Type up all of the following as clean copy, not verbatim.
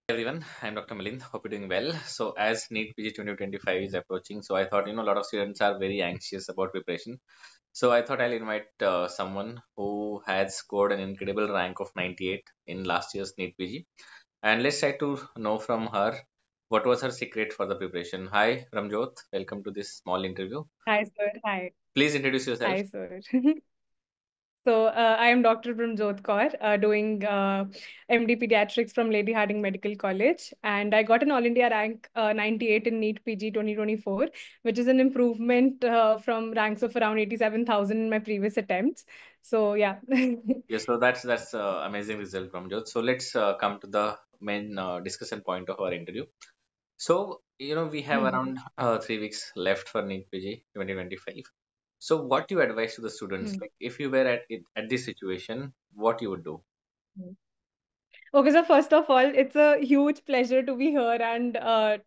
Everyone, I'm Dr. Milind. Hope you're doing well. So, as NEET PG 2025 is approaching, so I thought a lot of students are very anxious about preparation. So, I thought I'll invite someone who has scored an incredible rank of 98 in last year's NEET PG, and let's try to know from her what was her secret for the preparation. Hi, Ramjot. Welcome to this small interview. Hi, sir. Hi. Please introduce yourself. Hi, sir. I am Dr. Brahmjot Kaur, doing MD Pediatrics from Lady Hardinge Medical College. And I got an All India rank 98 in NEET PG 2024, which is an improvement from ranks of around 87,000 in my previous attempts. So, yeah. Yes, so that's amazing result, Ramjot. So let's come to the main discussion point of our interview. So, we have Mhm. around 3 weeks left for NEET PG 2025. So, what you advise to the students, Mhm. like if you were at this situation, what you would do? Okay, so first of all, it's a huge pleasure to be here and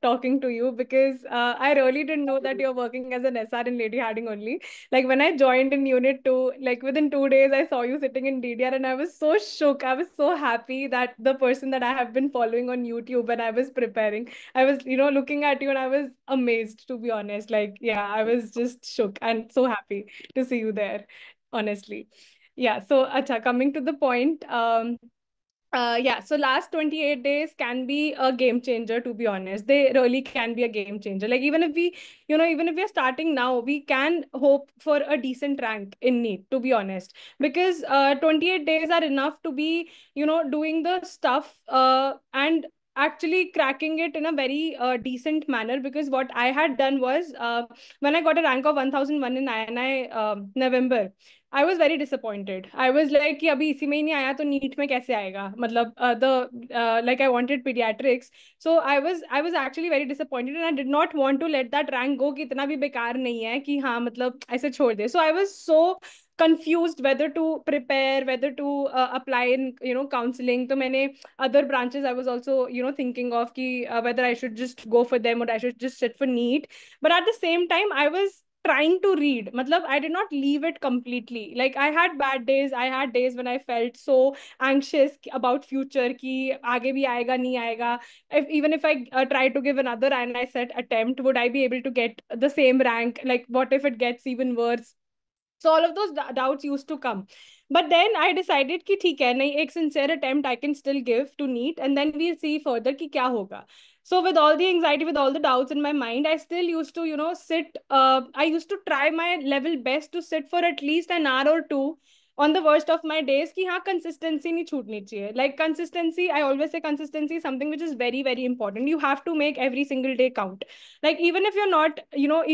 talking to you because I really didn't know that you're working as an SR in Lady Harding only. Like when I joined in Unit 2, like within 2 days, I saw you sitting in DDR and I was so shook. I was so happy that the person that I have been following on YouTube and I was preparing, I was, looking at you and I was amazed, to be honest. Like, yeah, I was just shook and so happy to see you there, honestly. Yeah, so acha, coming to the point, so last 28 days can be a game changer, to be honest. They really can be a game changer. Like even if we're starting now, we can hope for a decent rank in NEET, to be honest. Because 28 days are enough to be, doing the stuff and actually cracking it in a very decent manner. Because what I had done was when I got a rank of 1001 in INI November, I was very disappointed I was like कि अभी इसी में ही नहीं आया तो NEET में कैसे आएगा मतलब the like I wanted pediatrics so I was actually very disappointed and I did not want to let that rank go कि इतना भी बेकार नहीं है कि हाँ मतलब ऐसे छोड़ दे so I was so confused whether to prepare whether to apply in counseling तो मैंने other branches I was also thinking of कि whether I should just go for them or I should just sit for NEET but at the same time I was trying to read matlab I did not leave it completely like I had bad days I had days when I felt so anxious about future ki aage bhi aayega nahi aayega even if I try to give another and I set attempt would I be able to get the same rank like what if it gets even worse so all of those doubts used to come but then I decided कि ठीक है नहीं एक sincere attempt I can still give to NEET and then we'll see further कि क्या होगा so with all the anxiety with all the doubts in my mind I still used to sit I used to try my level best to sit for at least an hour or two on the worst of my days कि हाँ consistency नहीं छूटनी चाहिए like consistency I always say consistency is something which is very very important you have to make every single day count like even if you're not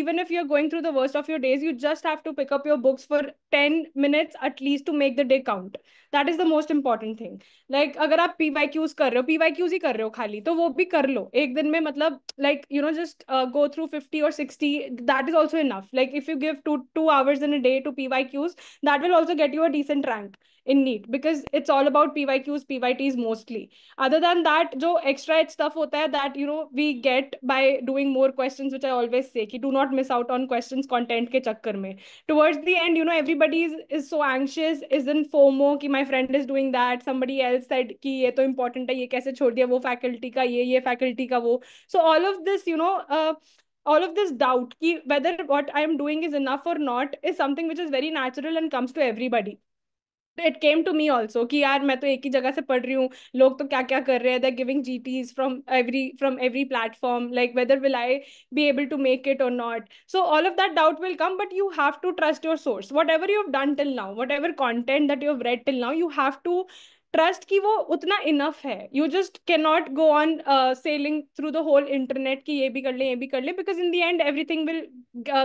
even if you're going through the worst of your days you just have to pick up your books for 10 minutes at least to make the day count that is the most important thing like अगर आप PYQs कर रहे हो PYQs ही कर रहे हो खाली तो वो भी कर लो एक दिन में मतलब like just go through 50 or 60 that is also enough like if you give 2 hours in a day to PYQs that will also get you a decent rank in NEET because it's all about PYQs PYTs mostly other than that जो extra stuff होता है that we get by doing more questions which I always say कि do not miss out on questions content के चक्कर में towards the end everybody is so anxious is in FOMO कि my friend is doing that somebody else said कि ये तो important है ये कैसे छोड़ दिया वो faculty का ये faculty का वो so all of this doubt कि whether what I am doing is enough or not is something which is very natural and comes to everybody it came to me also कि यार मैं तो एक ही जगह से पढ़ रही हूँ लोग तो क्या क्या कर रहे हैं they giving GTs from every platform like whether will I be able to make it or not so all of that doubt will come but you have to trust your source whatever you have done till now whatever content that you have read till now you have to trust कि वो उतना enough है you just can not go on sailing through the whole internet कि ये भी कर ले ये भी कर ले because in the end everything will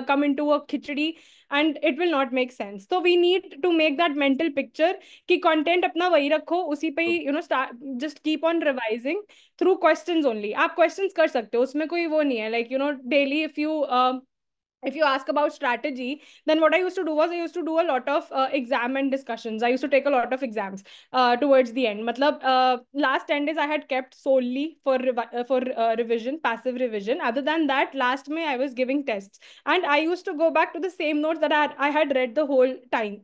come into a khichdi and it will not make sense so we need to make that mental picture कि content अपना वही रखो उसी पे ही start just keep on revising through questions only आप questions कर सकते हो उसमें कोई वो नहीं है like daily if you ask about strategy then what I used to do was I used to do a lot of exam and discussions I used to take a lot of exams towards the end matlab last 10 days I had kept solely for revision passive revision other than that last May I was giving tests and I used to go back to the same notes that I had read the whole time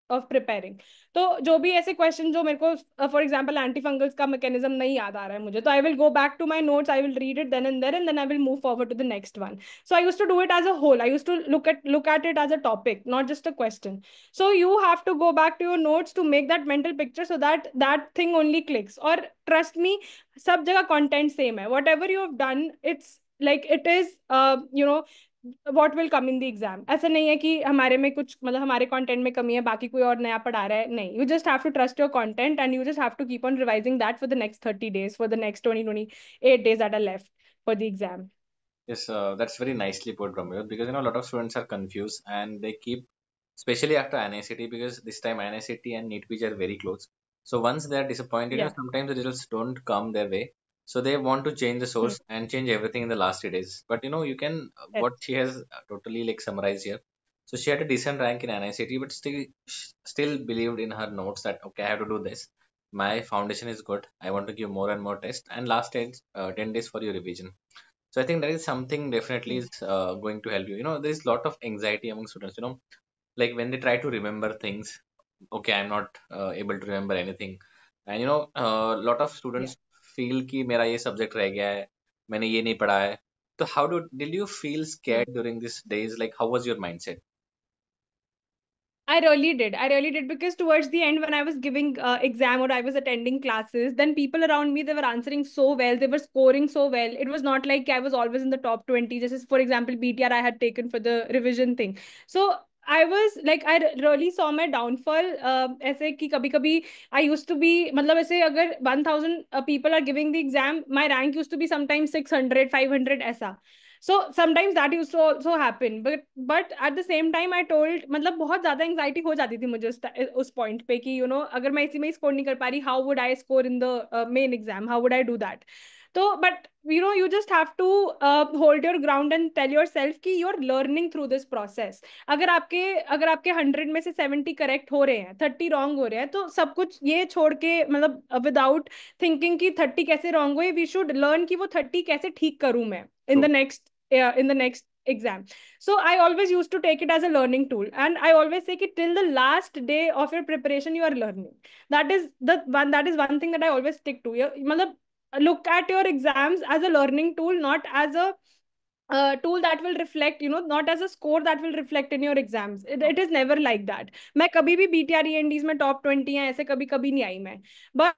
of preparing. तो जो भी ऐसे question जो मेरे को for example anti fungals का mechanism नहीं याद आ रहा है मुझे, तो I will go back to my notes, I will read it then and there, and then I will move forward to the next one. So I used to do it as a whole. I used to look at it as a topic, not just a question. So you have to go back to your notes to make that mental picture so that that thing only clicks. Or trust me, सब जगह content same है. Whatever you have done, it's like it is what will come in the exam. ऐसा नहीं है कि हमारे में कुछ मतलब हमारे कंटेंट में कमी है बाकी कोई और नया पढ़ा रहा है, नहीं. You just have to trust your content and you just have to keep on revising that for the next 30 days, for the next 28 days that are left for the exam. Yes, that's very nicely put, Ramyo, because a lot of students are confused and they keep, especially after NICT, because this time NICT and NEET PG are very close. So once they are disappointed, Yeah. sometimes the results don't come their way. So they want to change the Hmm. source and change everything in the last 3 days. But you can, Yes. what she has totally like summarized here. So she had a decent rank in NICT, but still believed in her notes that okay, I have to do this. My foundation is good. I want to give more and more tests, and last 10 days for your revision. So I think that is something definitely Hmm. is going to help you. There is a lot of anxiety among students. Like when they try to remember things. Okay, I'm not able to remember anything, and a lot of Yeah. students feel कि मेरा ये subject रह गया है, मैंने ये नहीं पढ़ा है. So how did you feel Hmm. scared during these days? Like how was your mindset? I really did. I really did, because towards the end, when I was giving exam or I was attending classes, then people around me, they were answering so well, they were scoring so well. It was not like I was always in the top 20. Just as, for example, BTR I had taken for the revision thing. So I was like, I really saw my downfall. ऐसे कि कभी कभी I used to be मतलब ऐसे अगर 1000 people are giving the exam, my rank used to be sometimes 600, 500 ऐसा. So sometimes that used to also happen, but at the same time I told, मतलब बहुत ज्यादा एंग्जाइटी हो जाती थी मुझे उस पॉइंट पे कि अगर मैं इसी में स्कोर नहीं कर पा रही, how would I score in the main exam, how would I do that. तो but you just have to hold your ground and tell yourself कि you're learning through this process. अगर आपके 100 में से 70 करेक्ट हो रहे हैं, 30 रॉन्ग हो रहे हैं, तो सब कुछ ये छोड़ के मतलब विदाउट थिंकिंग कि 30 कैसे रॉन्ग हुए, वी शुड लर्न कि वो 30 कैसे ठीक करूं मैं in the True. Next in the next exam. So I always used to take it as a learning tool, and I always say that till the last day of your preparation you are learning. That is one thing that I always stick to. मतलब look at your exams as a learning tool, not as a tool that will reflect, not as a score that will reflect in your exams. It is never like that. मैं कभी भी BTR ENDs में top 20 या ऐसे कभी कभी नहीं आई मैं. But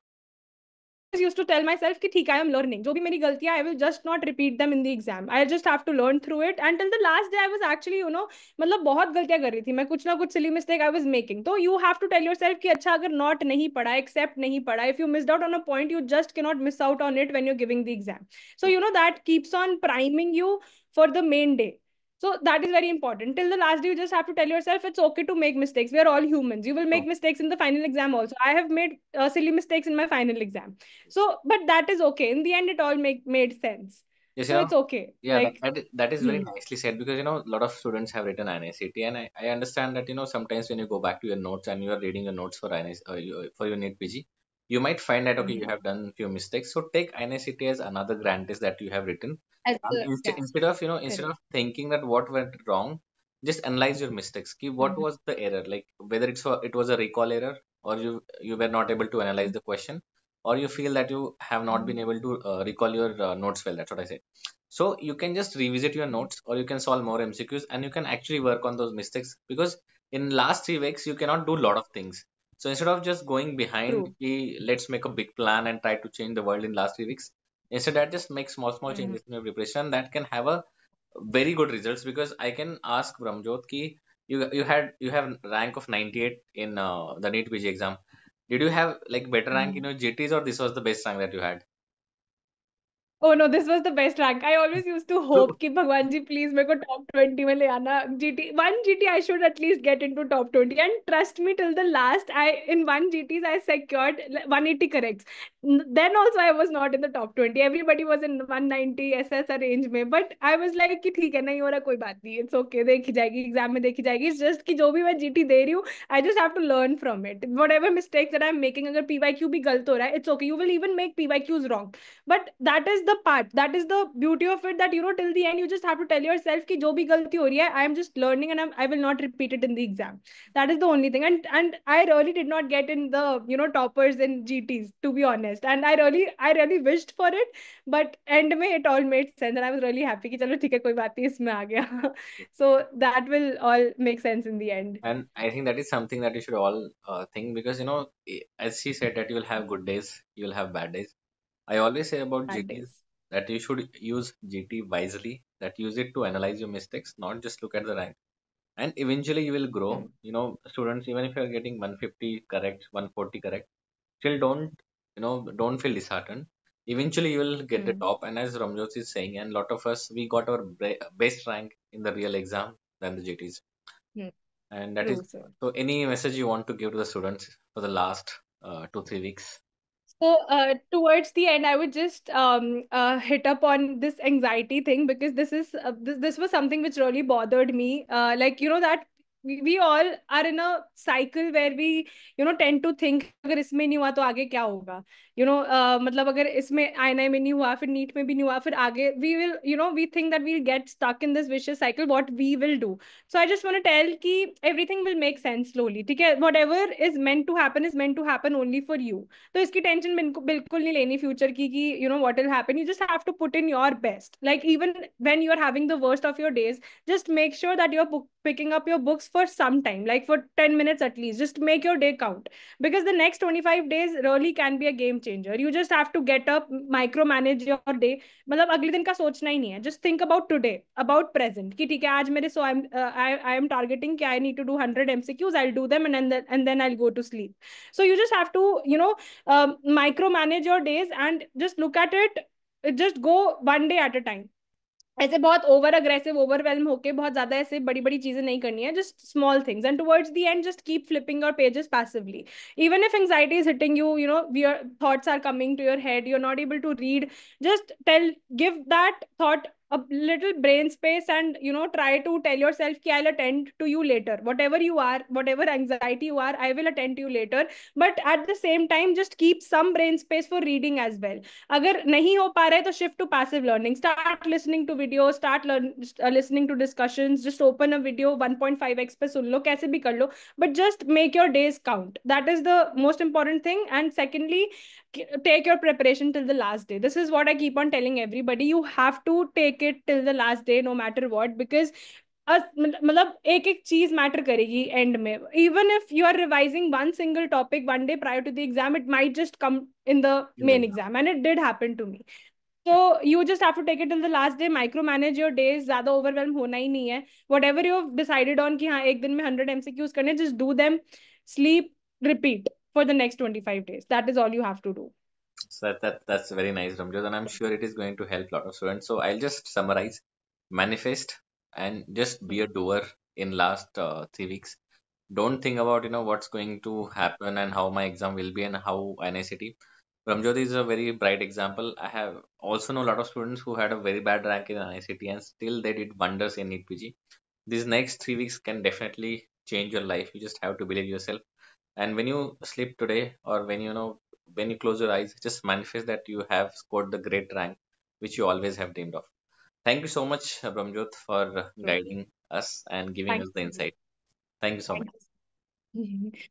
used to tell myself कि ठीक है, I am learning. जो भी मेरी गलतियां, I will just not repeat them in the exam. I just have to learn through it. Until the last day, I was actually, मतलब बहुत गलतियां कर रही थी मैं, कुछ ना कुछ silly mistake I was making. तो you have to tell yourself कि अच्छा अगर not नहीं पढ़ा, except नहीं पढ़ा, if you missed out on a point, you just cannot miss out on it when you're giving the exam. So that keeps on priming you for the main day. So that is very important. Till the last day, you just have to tell yourself it's okay to make mistakes. We are all humans. You will make True. mistakes in the final exam also. I have made silly mistakes in my final exam. So, but that is okay. In the end, it all made sense. Yes, So it's okay. yeah, Like, that is very hmm, nicely said because a lot of students have written NICT, and I understand that sometimes when you go back to your notes and you are reading your notes for for your NEET PG, you might find that okay, you hmm, have done few mistakes. So take NICT as another grand test that you have written, as and the exam. instead of instead Correct. of thinking that what went wrong, just analyze your mistakes. Ki what Mhm. was the error? Like whether it was a recall error, or you were not able to analyze the question, or you feel that you have not been Mhm. able to recall your notes well. That's what I say. So you can just revisit your Yeah. notes or you can solve more MCQs and you can actually work on those mistakes because in last 3 weeks you cannot do a lot of things. So instead of just going behind, True. let's make a big plan and try to change the world in last 3 weeks. Instead, that just make small Mhm. changes in your preparation that can have a very good results because I can ask Brahmjot ki you have rank of 98 in the NEET PG exam. Did you have like better rank in Mhm. your GTs or this was the best rank that you had? Oh no, this was the best rank. I always used to hope कि भगवान जी please मेरे को top 20 में ले आना. GT I should at least get into top 20. And trust me, till the last, in one GTs I secured 180 corrects. Then also I was not in the top 20. Everybody was in 190 ऐसा range में. But I was like कि ठीक है, नहीं हो रहा कोई बात नहीं. It's okay, देखी जाएगी exam में देखी जाएगी. It's just कि जो भी मैं GT दे रही हूँ, I just have to learn from it. Whatever mistakes that I'm making, अगर PYQ भी गलत हो रहा है, it's okay. You will even make PYQs wrong. But that is the part, that is the beauty of it, that till the end you just have to tell yourself कि जो भी गलती हो रही है, I am just learning, and I will not repeat it in the exam. That is the only thing. And I really did not get in the toppers in GTs, to be honest, and I really wished for it, but end में it all made sense, and I was really happy कि चलो ठीक है, कोई बात नहीं, इसमें आ गया. So that will all make sense in the end. And I think that is something that you should all think, because as she said, that you will have good days, you will have bad days. I always say about Bad GTs days. that you should use GT wisely, that use it to analyze your mistakes, not just look at the rank. And eventually you will grow. Hmm. Students, even if you are getting 150 correct, 140 correct, still don't feel disheartened. Eventually you will get the Hmm. top. And as Ramjot is saying, and lot of us, we got our best rank in the real exam than the GTs. Hmm. And that is, True, sir. so any message you want to give to the students for the last 2 3 weeks? So, towards the end, I would just hit up on this anxiety thing, because this was something which really bothered me. Like, that we all are in a cycle where we tend to think, अगर इसमें नहीं हुआ तो आगे क्या होगा? मतलब अगर इसमें आईएनआई में नहीं हुआ, फिर नीट में भी नहीं हुआ, फिर आगे we will, we think that we'll get stuck in this vicious cycle. What we will do? So I just want to tell कि everything will make sense slowly. ठीक है? Whatever is meant to happen is meant to happen only for you. तो इसकी tension बिल्कुल नहीं लेनी future की कि what will happen. You just have to put in your best. Like, even when you are having the worst of your days, just make sure that you're picking up your books for some time, like for 10 minutes at least. Just make your day count, because the next 25 days really can be a game changer. You just have to get up, micromanage your day. मतलब अगले दिन का सोचना ही नहीं है. Just think about today, about present, कि ठीक है आज मेरे, so I am targeting कि I need to do 100 MCQs. I'll do them, and then I'll go to sleep. So you just have to micromanage your days, and just look at it. Just go one day at a time. ऐसे बहुत over aggressive, overwhelm होके बहुत ज्यादा ऐसे बड़ी बड़ी चीजें नहीं करनी है. Just small things, and towards the end just keep flipping your pages passively. Even if anxiety is hitting you, your thoughts are coming to your head, you're not able to read, just give that thought a little brain space, and try to tell yourself कि I'll attend to you later. Whatever you are, whatever anxiety you are, I will attend to you later. But at the same time, just keep some brain space for reading as well. अगर नहीं हो पा रहा है तो shift to passive learning. Start listening to video, start listening to discussions. Just open a video 1.5x पे सुन लो, कैसे भी कर लो, but just make your days count. That is the most important thing. And secondly, take your preparation till the last day. This is what I keep on telling everybody. You have to take it till the last day, no matter what, because मतलब एक एक चीज matter करेगी end में. Even if you are revising one single topic one day prior to the exam, it might just come in the In the main exam. exam, and it did happen to me. So you just have to take it till the last day, micromanage your days. ज्यादा overwhelm होना ही नहीं है. Whatever you've decided on कि हाँ एक दिन में 100 MCQs करने, just do them. Sleep, repeat for the next 25 days. That is all you have to do. So that's very nice, Ramjot, and I'm sure it is going to help a lot of students. So I'll just summarize: manifest and just be a doer in last 3 weeks. Don't think about what's going to happen and how my exam will be and how NICT. Ramjot is a very bright example. I have also know a lot of students who had a very bad rank in NICT and still they did wonders in NEET PG. These next 3 weeks can definitely change your life. You just have to believe yourself. And when you sleep today, or when you close your eyes, just manifest that you have scored the great rank which you always have dreamed of. Thank you so much, Brahmjot, for Sure. guiding us and giving Thank us the you. insight. Thank you so much. Thank you.